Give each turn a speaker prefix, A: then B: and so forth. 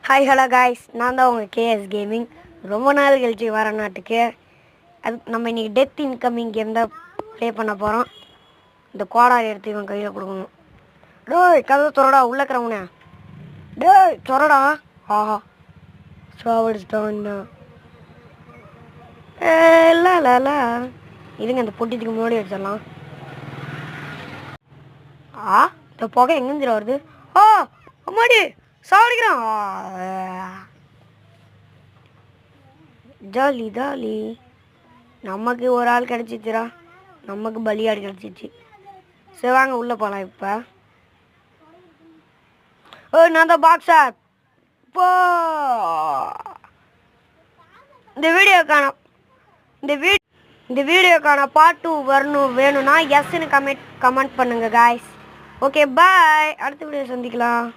A: Hi hello guys, நான் தான் உங்கள் கேஎஸ் கேமிங். ரொம்ப நாள் கழிச்சு வர நாட்டுக்கு நம்ம இன்றைக்கி டெத் இன்கமிங் கேம் தான் ப்ளே பண்ண போகிறோம். இந்த கோடாரி எடுத்து இவன் கையில் கொடுக்கணும். டேய் கதை தொடடா, உள்ளக்கிறவனே. டேய் தொடடா. ஆஹா சாவடிச்சிட்டான். இல்ல இதுங்க இந்த பொட்டித்துக்கு முன்னாடி வச்சிடலாம். இந்த புகை எங்கேருந்து வருது? அம்மாடி சாவடிக்கிறான். ஜாலி ஜாலி, நமக்கு ஒரு ஆள் கிடச்சிச்சுரா. நமக்கு பலியாடு கிடச்சிச்சு. சரி வாங்க உள்ளே போகலாம். இப்போ நான் தான் பாக்ஸர். இப்போ இந்த வீடியோக்கான பார்ட் 2 வேணும்னா எஸ்ன்னு கமெண்ட் பண்ணுங்கள் காய்ஸ். ஓகே பாய், அடுத்த வீடியோ சந்திக்கலாம்.